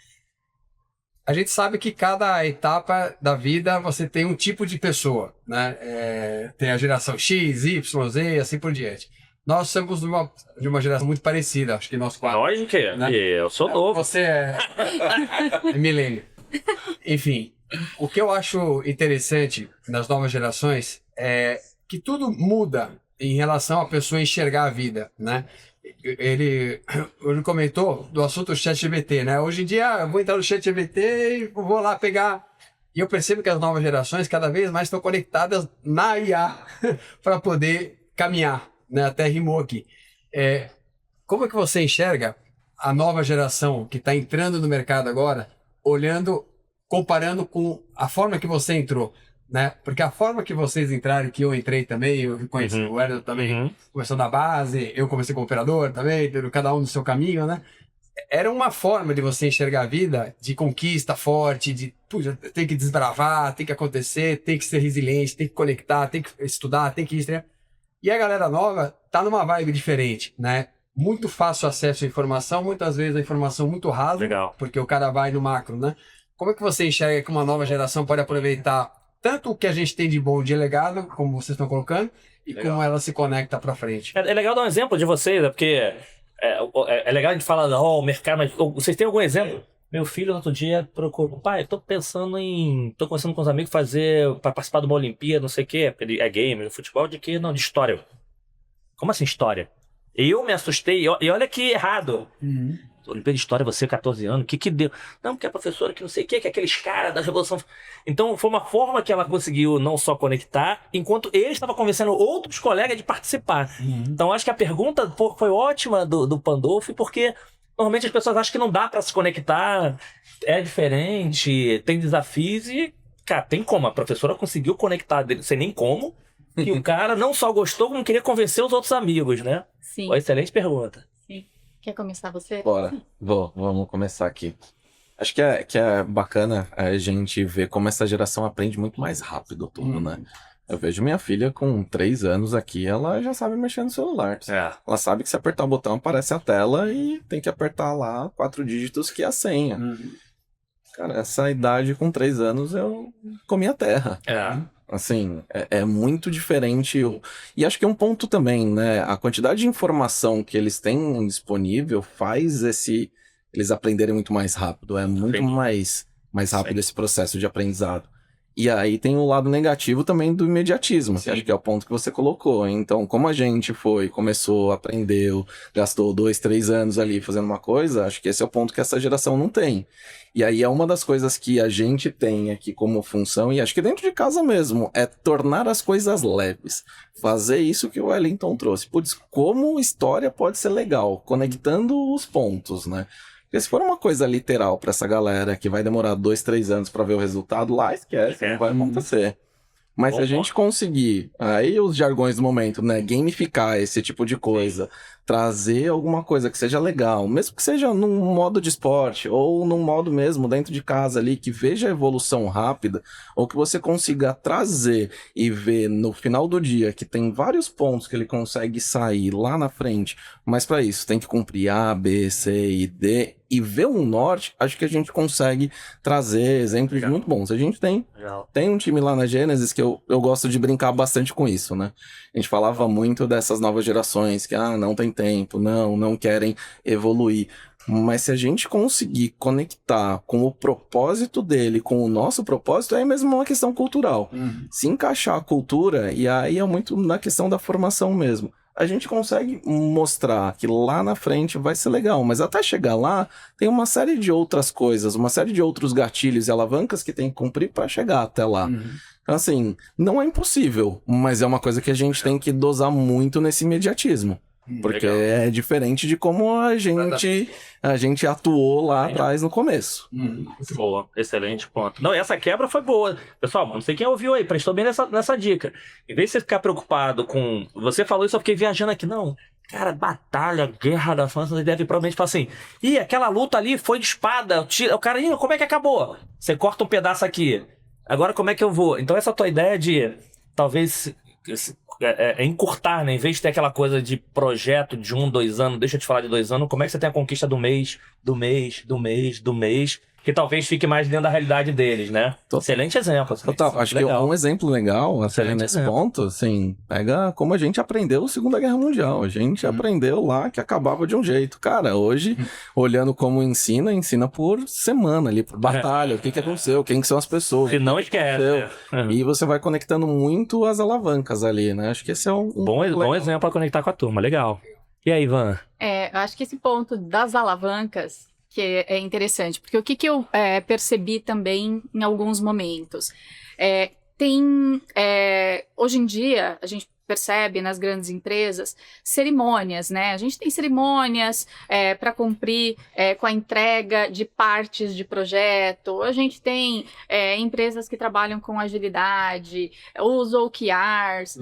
A gente sabe que cada etapa da vida você tem um tipo de pessoa, né? Tem a geração X, Y, Z, assim por diante. Nós somos de uma geração muito parecida, acho que nós 4. Nós o quê? Né? Eu sou novo. Você é milênio. Enfim, o que eu acho interessante nas novas gerações é que tudo muda em relação à pessoa enxergar a vida, né? Ele comentou do assunto ChatGPT, né? Hoje em dia eu vou entrar no ChatGPT e vou lá pegar... E eu percebo que as novas gerações cada vez mais estão conectadas na IA para poder caminhar, né? Até rimou aqui. Como é que você enxerga a nova geração que está entrando no mercado agora, comparando com a forma que você entrou, né? Porque a forma que vocês entraram, que eu entrei também, eu conheci o Wellington também, começou na base, eu comecei como operador também, cada um no seu caminho, né? Era uma forma de você enxergar a vida de conquista forte, de tem que desbravar, tem que acontecer, tem que ser resiliente, tem que conectar, tem que estudar, tem que estudar. E a galera nova tá numa vibe diferente, né? Muito fácil acesso à informação, muitas vezes a informação muito rasa, Legal. Porque o cara vai no macro, né? Como é que você enxerga que uma nova geração pode aproveitar tanto o que a gente tem de bom de legado, como vocês estão colocando, e Legal. como ela se conecta para frente. É legal dar um exemplo de vocês, porque é legal a gente falar, o mercado, mas vocês têm algum exemplo? Meu filho, outro dia, procurou, pai, tô conversando com os amigos para participar de uma Olimpíada, não sei o quê, ele é gamer, futebol, de quê? Não, de história. Como assim história? Eu me assustei, e olha que errado. Olimpíada de História, você, 14 anos, o que deu? Não, porque a professora que não sei o que é aqueles caras da Revolução. Então, foi uma forma que ela conseguiu não só conectar, enquanto ele estava convencendo outros colegas de participar. Então, acho que a pergunta foi ótima do Pandolfo, porque normalmente as pessoas acham que não dá para se conectar, é diferente, tem desafios e, cara, tem como. A professora conseguiu conectar dele, sem nem como, que o cara não só gostou, como queria convencer os outros amigos, né? Sim. Uma excelente pergunta. Sim. Quer começar você? Bora, vamos começar aqui. Acho que é bacana a gente ver como essa geração aprende muito mais rápido tudo, né? Eu vejo minha filha com 3 anos aqui, ela já sabe mexer no celular. Ela sabe que se apertar o botão aparece a tela e tem que apertar lá 4 dígitos que é a senha. Cara, essa idade com 3 anos eu comi a terra. Assim, é muito diferente. E acho que é um ponto também, né? A quantidade de informação que eles têm disponível faz eles aprenderem muito mais rápido. É muito mais rápido esse processo de aprendizado. E aí tem o lado negativo também do imediatismo, que acho que é o ponto que você colocou. Então, como a gente começou, aprendeu, gastou 2, 3 anos ali fazendo uma coisa, acho que esse é o ponto que essa geração não tem. E aí é uma das coisas que a gente tem aqui como função, e acho que dentro de casa mesmo, é tornar as coisas leves. Fazer isso que o Wellington trouxe. Putz, como história pode ser legal, conectando os pontos, né? Porque se for uma coisa literal pra essa galera que vai demorar 2, 3 anos pra ver o resultado, lá esquece, não vai acontecer. Mas se a gente conseguir, aí os jargões do momento, né, gamificar esse tipo de coisa, trazer alguma coisa que seja legal, mesmo que seja num modo de esporte, ou num modo mesmo dentro de casa ali, que veja a evolução rápida, ou que você consiga trazer e ver no final do dia que tem vários pontos que ele consegue sair lá na frente, mas para isso tem que cumprir A, B, C e D, e ver um norte, acho que a gente consegue trazer exemplos muito bons. A gente tem um time lá na Gênesis que eu gosto de brincar bastante com isso, né? A gente falava muito dessas novas gerações que, não tem tempo, não querem evoluir. Mas se a gente conseguir conectar com o propósito dele, com o nosso propósito, é mesmo uma questão cultural. Se encaixar a cultura, e aí é muito na questão da formação mesmo. A gente consegue mostrar que lá na frente vai ser legal, mas até chegar lá, tem uma série de outras coisas, uma série de outros gatilhos e alavancas que tem que cumprir para chegar até lá. Então, assim, não é impossível, mas é uma coisa que a gente tem que dosar muito nesse imediatismo. Porque é diferente de como a gente atuou lá atrás no começo. Boa, excelente ponto. Não, essa quebra foi boa. Pessoal, não sei quem ouviu aí, prestou bem nessa dica. Em vez de você ficar preocupado com... Você falou isso, eu fiquei viajando aqui. Não, cara, batalha, guerra da França, você deve provavelmente falar assim, aquela luta ali foi de espada, o cara, como é que acabou? Você corta um pedaço aqui. Agora como é que eu vou? Então essa tua ideia de, talvez... encurtar, né? Em vez de ter aquela coisa de projeto de 1, 2 anos, deixa eu te falar de 2 anos, como é que você tem a conquista do mês, que talvez fique mais dentro da realidade deles, né? Excelente exemplo. Total. Acho que um exemplo legal nesse ponto, assim, pega como a gente aprendeu a Segunda Guerra Mundial. A gente aprendeu lá que acabava de um jeito. Cara, hoje, olhando como ensina por semana ali, por batalha, o que aconteceu, quem que são as pessoas. Se não esquece. E você vai conectando muito as alavancas ali, né? Acho que esse é um bom exemplo para conectar com a turma, legal. E aí, Ivan? Eu acho que esse ponto das alavancas que é interessante, porque o que eu percebi também em alguns momentos. Hoje em dia, a gente percebe nas grandes empresas cerimônias, né? A gente tem cerimônias para cumprir com a entrega de partes de projeto, a gente tem empresas que trabalham com agilidade, os OKRs,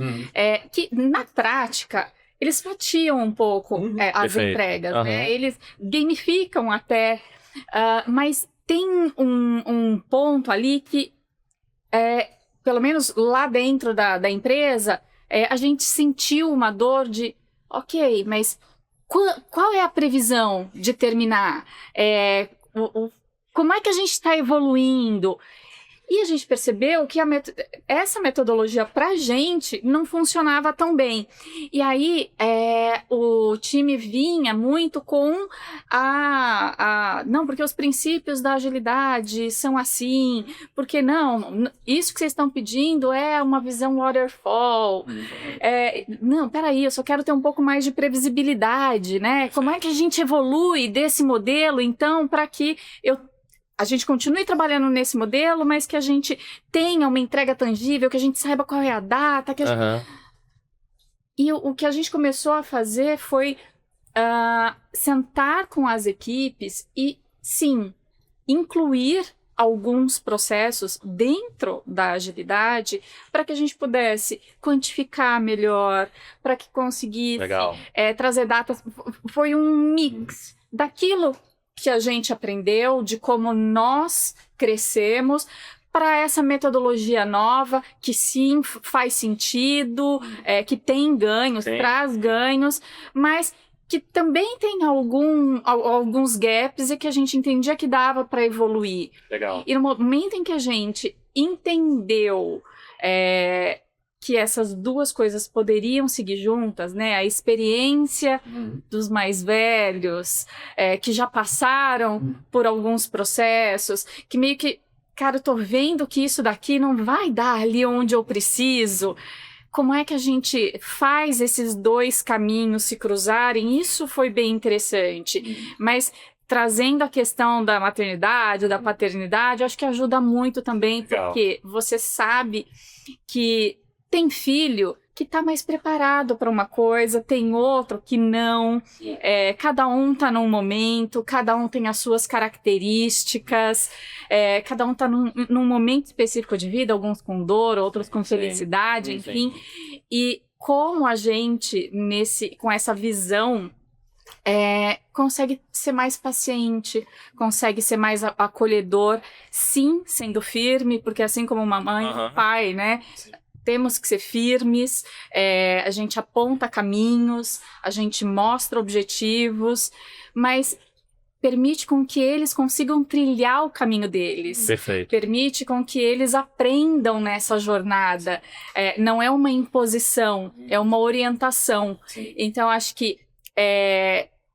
que na prática eles fatiam um pouco as entregas, né? Eles gamificam até, mas tem um ponto ali que, pelo menos lá dentro da empresa, a gente sentiu uma dor de, ok, mas qual é a previsão de terminar? Como é que a gente está evoluindo? E a gente percebeu que essa metodologia pra gente não funcionava tão bem. E aí o time vinha muito com não, porque os princípios da agilidade são assim, porque não, isso que vocês estão pedindo é uma visão waterfall. Não, peraí, eu só quero ter um pouco mais de previsibilidade, né? Como é que a gente evolui desse modelo, então, para que a gente continue trabalhando nesse modelo, mas que a gente tenha uma entrega tangível, que a gente saiba qual é a data. E o que a gente começou a fazer foi sentar com as equipes e, sim, incluir alguns processos dentro da agilidade para que a gente pudesse quantificar melhor, para que conseguisse trazer datas. Foi um mix daquilo que a gente aprendeu, de como nós crescemos, para essa metodologia nova, que sim, faz sentido, que tem ganhos, traz ganhos, mas que também tem alguns gaps e que a gente entendia que dava para evoluir. Legal. E no momento em que a gente entendeu que essas duas coisas poderiam seguir juntas, né? A experiência dos mais velhos, que já passaram por alguns processos, que meio que, cara, eu tô vendo que isso daqui não vai dar ali onde eu preciso. Como é que a gente faz esses dois caminhos se cruzarem? Isso foi bem interessante. Mas trazendo a questão da maternidade, da paternidade, acho que ajuda muito também, porque você sabe que tem filho que está mais preparado para uma coisa, tem outro que não. Cada um está num momento, cada um tem as suas características, cada um está num momento específico de vida, alguns com dor, outros com felicidade, enfim. E como a gente, com essa visão, consegue ser mais paciente, consegue ser mais acolhedor, sim, sendo firme, porque assim como uma mãe e um pai, né? Temos que ser firmes, a gente aponta caminhos, a gente mostra objetivos, mas permite com que eles consigam trilhar o caminho deles. Perfeito. Permite com que eles aprendam nessa jornada. Não é uma imposição, é uma orientação. Sim. Então, acho que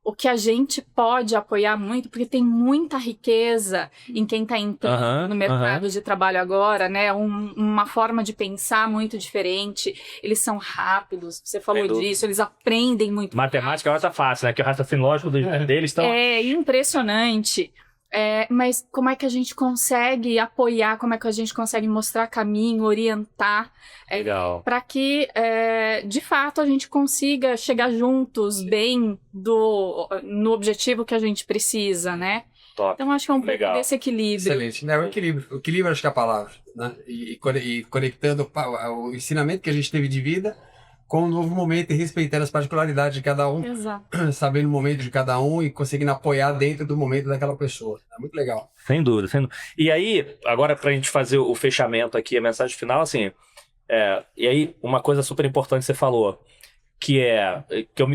o que a gente pode apoiar muito, porque tem muita riqueza em quem está entrando no mercado de trabalho agora, né? Uma forma de pensar muito diferente. Eles são rápidos, você falou disso, eles aprendem muito. Matemática é fácil, né? Que o raciocínio lógico deles estão... É impressionante. Mas como é que a gente consegue apoiar, como é que a gente consegue mostrar caminho, orientar, para que, de fato, a gente consiga chegar juntos bem no objetivo que a gente precisa, né? Top. Então, acho que é um pouco desse equilíbrio. Excelente. O equilíbrio. O equilíbrio, acho que é a palavra, né? E conectando o ensinamento que a gente teve de vida com o novo momento e respeitando as particularidades de cada um. Exato. Sabendo o momento de cada um e conseguindo apoiar dentro do momento daquela pessoa. É muito legal. Sem dúvida, sem dúvida. E aí, agora pra gente fazer o fechamento aqui, a mensagem final, assim, e aí uma coisa super importante que você falou,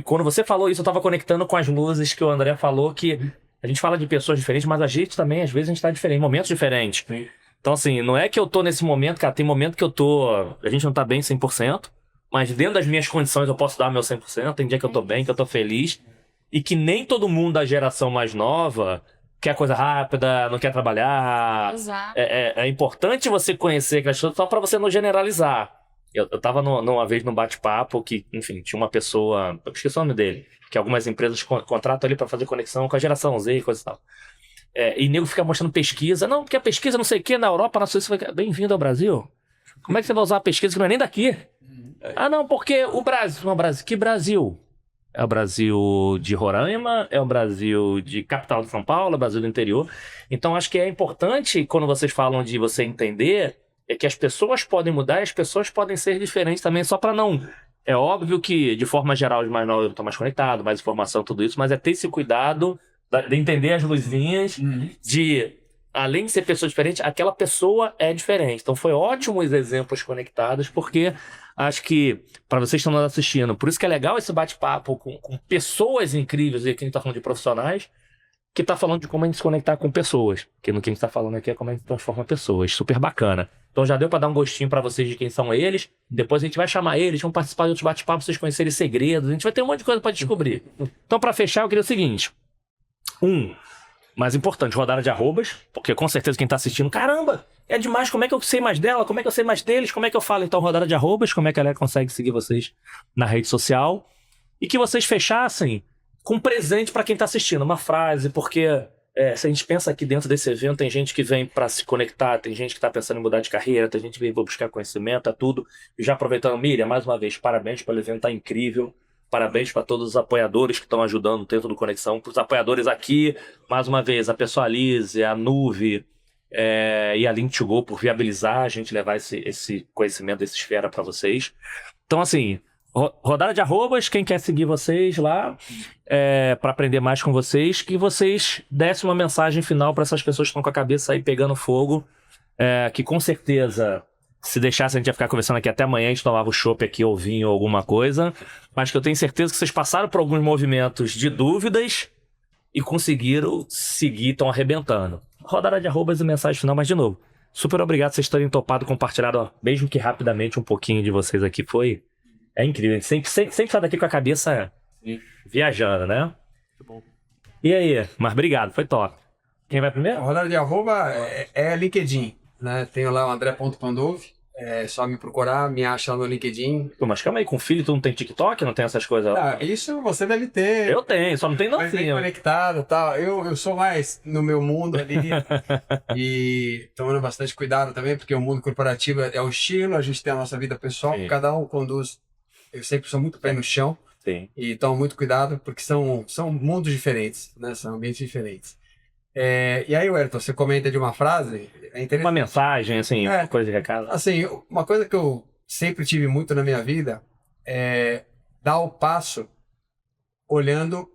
quando você falou isso, eu tava conectando com as luzes que o André falou, que a gente fala de pessoas diferentes, mas a gente também, às vezes, a gente tá diferente, em momentos diferentes. Sim. Então, assim, não é que eu tô nesse momento, cara, tem momento que a gente não tá bem 100%, mas dentro das minhas condições eu posso dar meu 100%, tem dia que eu tô bem, que eu tô feliz, e que nem todo mundo da geração mais nova quer coisa rápida, não quer trabalhar. Exato. É importante você conhecer aquelas coisas só pra você não generalizar. Eu tava uma vez num bate-papo que, enfim, tinha uma pessoa, eu esqueci o nome dele, que algumas empresas contratam ali pra fazer conexão com a geração Z e coisa e tal. E nego fica mostrando pesquisa, não, porque a pesquisa não sei o que, na Europa, na Suíça, bem-vindo ao Brasil. Como é que você vai usar uma pesquisa que não é nem daqui? Ah, não, porque o Brasil... Não, Brasil. Que Brasil? É o Brasil de Roraima? É o Brasil de capital de São Paulo? É o Brasil do interior? Então, acho que é importante, quando vocês falam de você entender, que as pessoas podem mudar e as pessoas podem ser diferentes também, só para não... É óbvio que, de forma geral, os mais novos estão mais conectados, mais informação, tudo isso, mas ter esse cuidado de entender as luzinhas, de... Além de ser pessoa diferente, aquela pessoa é diferente. Então foi ótimo os exemplos conectados, porque acho que, para vocês que estão nos assistindo, por isso que é legal esse bate-papo com pessoas incríveis, e aqui a gente está falando de profissionais, que tá falando de como a gente se conectar com pessoas. Porque no que a gente tá falando aqui é como a gente transforma pessoas. Super bacana. Então já deu pra dar um gostinho pra vocês de quem são eles. Depois a gente vai chamar eles, vão participar de outros bate-papos, pra vocês conhecerem segredos. A gente vai ter um monte de coisa pra descobrir. Então, pra fechar, eu queria o seguinte. Mais importante, rodada de arrobas. Porque com certeza quem tá assistindo, caramba, é demais, como é que eu sei mais dela? Como é que eu sei mais deles? Como é que eu falo? Então, rodada de arrobas, como é que a galera consegue seguir vocês na rede social? E que vocês fechassem com um presente pra quem tá assistindo. Uma frase, porque... se a gente pensa aqui dentro desse evento, tem gente que vem para se conectar, tem gente que está pensando em mudar de carreira, tem gente que vem buscar conhecimento, é tudo. E já aproveitando, Miriam, mais uma vez, parabéns pelo evento, tá incrível. Parabéns para todos os apoiadores que estão ajudando dentro do Conexão. Para os apoiadores aqui, mais uma vez, a Pessoalize, a Nuve e a Link2Go por viabilizar a gente levar esse conhecimento, essa esfera para vocês. Então, assim, rodada de arrobas, quem quer seguir vocês lá para aprender mais com vocês, que vocês dessem uma mensagem final para essas pessoas que estão com a cabeça aí pegando fogo, que com certeza, se deixasse, a gente ia ficar conversando aqui até amanhã, a gente tomava o chopp aqui, ou vinho, ou alguma coisa, mas que eu tenho certeza que vocês passaram por alguns movimentos de dúvidas e conseguiram seguir, estão arrebentando. Rodada de arrobas e mensagem final, mas de novo, super obrigado por vocês terem topado, compartilhado, mesmo que rapidamente, um pouquinho de vocês aqui. É incrível, a gente sempre sai daqui com a cabeça viajando, né? Muito bom. E aí? Mas obrigado, foi top. Quem vai primeiro? A rodada de arroba é LinkedIn, né? Tenho lá o André.Pandolfi, é só me procurar, me acha lá no LinkedIn. Pô, mas calma aí, com filho tu não tem TikTok? Não tem essas coisas? Isso você deve ter. Eu tenho, só não tem Mais bem novinho. conectado e tal. Eu sou mais no meu mundo ali e tomando bastante cuidado também, porque o mundo corporativo é o estilo, a gente tem a nossa vida pessoal, Sim. cada um conduz. Eu sempre sou muito pé no chão. Sim. E tomo muito cuidado, porque são mundos diferentes, né? São ambientes diferentes. E aí, Wellington, você comenta de uma frase, é interessante. Uma mensagem, assim, coisa de recado. Assim, uma coisa que eu sempre tive muito na minha vida é dar o passo olhando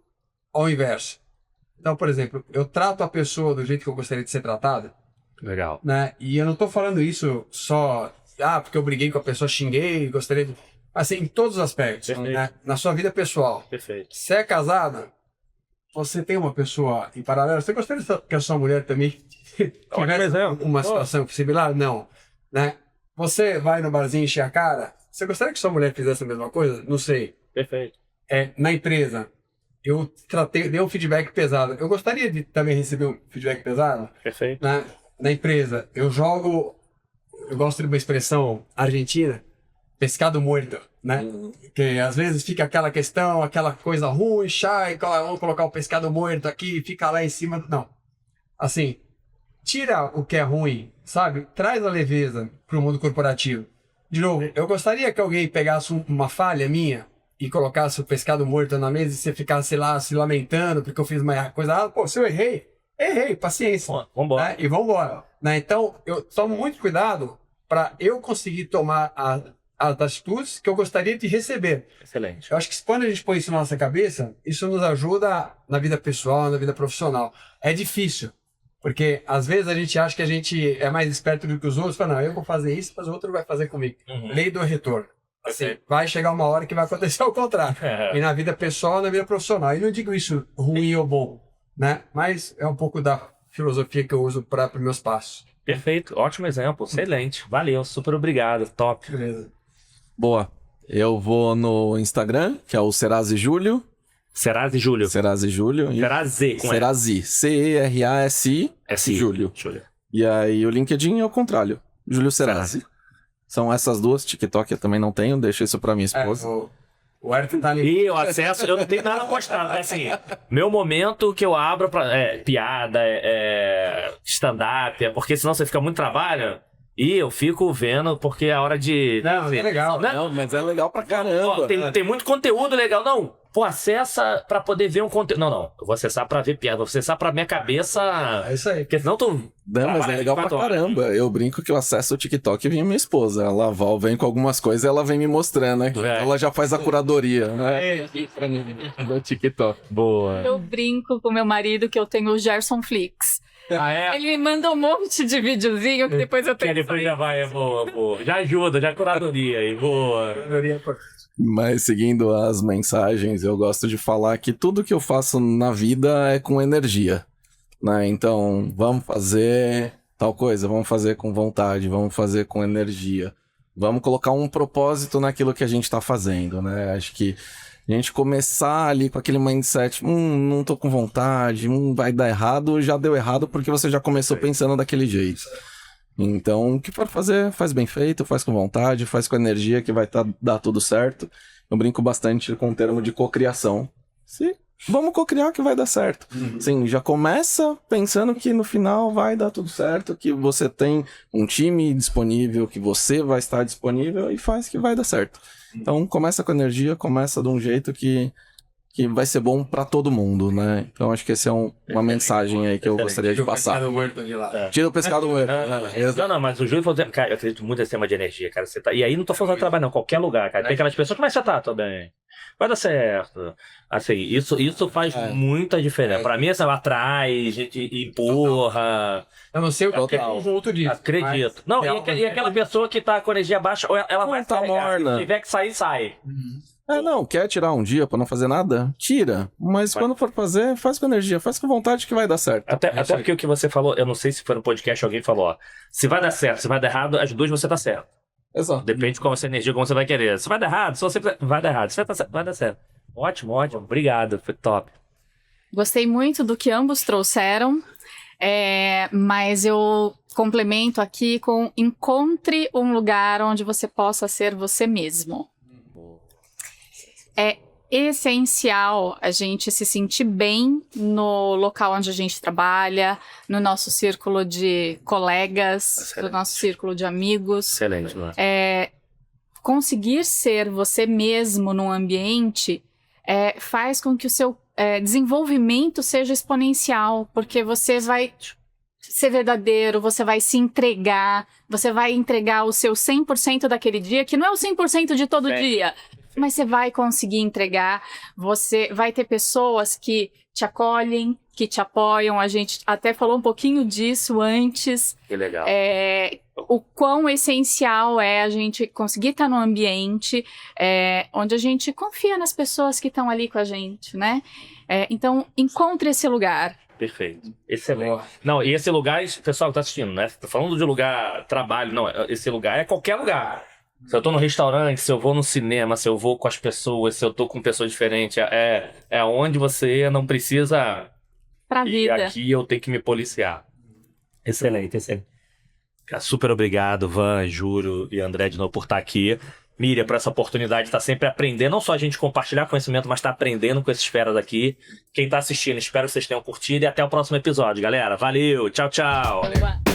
ao inverso. Então, por exemplo, eu trato a pessoa do jeito que eu gostaria de ser tratada. Legal. Né? E eu não tô falando isso só, porque eu briguei com a pessoa, xinguei, gostaria de... Assim, em todos os aspectos, né? Na sua vida pessoal. Perfeito. Se é casada, você tem uma pessoa em paralelo. Você gostaria que a sua mulher também tivesse uma situação similar? Não. Né? Você vai no barzinho encher a cara, você gostaria que sua mulher fizesse a mesma coisa? Não sei. Perfeito. Na empresa, eu dei um feedback pesado. Eu gostaria de também receber um feedback pesado? Perfeito. Né? Na empresa, eu gosto de uma expressão argentina, pescado morto, né? Que às vezes fica aquela questão, aquela coisa ruim, vamos colocar o pescado morto aqui, fica lá em cima. Não. Assim, tira o que é ruim, sabe? Traz a leveza para o mundo corporativo. De novo, eu gostaria que alguém pegasse uma falha minha e colocasse o pescado morto na mesa e você ficasse lá se lamentando porque eu fiz uma coisa. Pô, se eu errei, paciência. Vambora. Né? E vambora. Né? Então, eu tomo muito cuidado para eu conseguir tomar as atitudes que eu gostaria de receber. Excelente. Eu acho que quando a gente põe isso na nossa cabeça, isso nos ajuda na vida pessoal, na vida profissional. É difícil, porque às vezes a gente acha que a gente é mais esperto do que os outros, fala, não, eu vou fazer isso, mas o outro vai fazer comigo. Lei do retorno. Assim, vai chegar uma hora que vai acontecer o contrário. E na vida pessoal, na vida profissional. E não digo isso ruim ou bom, né? Mas é um pouco da filosofia que eu uso para os meus passos. Perfeito, ótimo exemplo, excelente. Valeu, super obrigado, top. Beleza. Boa. Eu vou no Instagram, que é o Serazi Júlio. Serazi Júlio. Serazi Júlio. Serazi. Serazi. C-E-R-A-S-I. Júlio. E aí o LinkedIn é o contrário. Júlio Serazi. São essas duas. TikTok eu também não tenho. Deixa isso pra minha esposa. O Ayrton tá ali. E eu acesso, eu não tenho nada postado. Assim, meu momento que eu abro pra piada, stand-up, porque senão você fica muito trabalho. E eu fico vendo, porque é a hora de... Não, é legal. Né? Não, mas é legal pra caramba. Ó, tem muito conteúdo legal. Não, pô, acessa pra poder ver um conteúdo. Não, eu vou acessar pra ver piada. Vou acessar pra minha cabeça. É isso aí. Porque senão tu... Não, mas é legal pra caramba. Eu brinco que eu acesso o TikTok e vem minha esposa. Ela vem com algumas coisas e ela vem me mostrando, né? Ela já faz a curadoria, né? Do TikTok. Boa. Eu brinco com meu marido que eu tenho o Gerson Flix. Ah, é? Ele me manda um monte de videozinho que depois eu tenho Que depois já vai, boa. Já ajuda, já curadoria aí, boa. Mas seguindo as mensagens, eu gosto de falar que tudo que eu faço na vida é com energia, né? Então, vamos fazer tal coisa, vamos fazer com vontade, vamos fazer com energia. Vamos colocar um propósito naquilo que a gente tá fazendo, né? Acho que a gente começar ali com aquele mindset, não tô com vontade, vai dar errado, já deu errado porque você já começou pensando daquele jeito. Então, o que for fazer, faz bem feito, faz com vontade, faz com energia que vai dar tudo certo. Eu brinco bastante com o termo de cocriação. Vamos cocriar que vai dar certo. Sim, já começa pensando que no final vai dar tudo certo, que você tem um time disponível, que você vai estar disponível e faz que vai dar certo. Então, começa com energia, começa de um jeito que vai ser bom pra todo mundo, né? Então, acho que essa é uma mensagem aí que eu gostaria de passar. Tira o pescado do huerto. Não, mas o Júlio falou, cara, eu acredito muito nesse tema de energia, cara. Você tá... E aí não tô falando de trabalho, não, qualquer lugar, cara. Tem aquelas pessoas, como é que você tá? Tô bem. Vai dar certo. Assim, isso faz muita diferença. Pra mim, essa atrai, gente empurra. Eu não sei o que é conjunto disso. Acredito. Não, e aquela pessoa que tá com energia baixa, ela vai tá morna. Se tiver que sair, sai. Não, quer tirar um dia pra não fazer nada? Tira. Mas quando for fazer, faz com energia, faz com vontade que vai dar certo. Até porque o que você falou, eu não sei se foi no podcast alguém falou, ó, se vai dar certo, se vai dar errado, as duas você tá certo. Exato. Depende de como essa energia, como você vai querer. Se vai dar errado, se você vai dar errado. Se vai dar certo. Ótimo. Obrigado. Foi top. Gostei muito do que ambos trouxeram, mas eu complemento aqui com encontre um lugar onde você possa ser você mesmo. É essencial a gente se sentir bem no local onde a gente trabalha, no nosso círculo de colegas, no nosso círculo de amigos. Excelente, mano. Conseguir ser você mesmo num ambiente faz com que o seu desenvolvimento seja exponencial, porque você vai ser verdadeiro, você vai se entregar, você vai entregar o seu 100% daquele dia, que não é o 100% de todo dia. Mas você vai conseguir entregar, você vai ter pessoas que te acolhem, que te apoiam. A gente até falou um pouquinho disso antes. Que legal. O quão essencial é a gente conseguir estar num ambiente onde a gente confia nas pessoas que estão ali com a gente, né? Então, encontre esse lugar. Perfeito. Excelente. Não, e esse lugar, pessoal que tá assistindo, né? Tô falando de lugar, trabalho, não, esse lugar é qualquer lugar. Se eu tô no restaurante, se eu vou no cinema, se eu vou com as pessoas, se eu tô com pessoas diferentes, é onde você não precisa... Pra vida. E aqui eu tenho que me policiar. Excelente. Super obrigado, Van, Júlio e André de novo por estar aqui. Miriam, por essa oportunidade de estar sempre aprendendo, não só a gente compartilhar conhecimento, mas estar aprendendo com esses feras aqui. Quem tá assistindo, espero que vocês tenham curtido e até o próximo episódio, galera. Valeu, tchau. Valeu.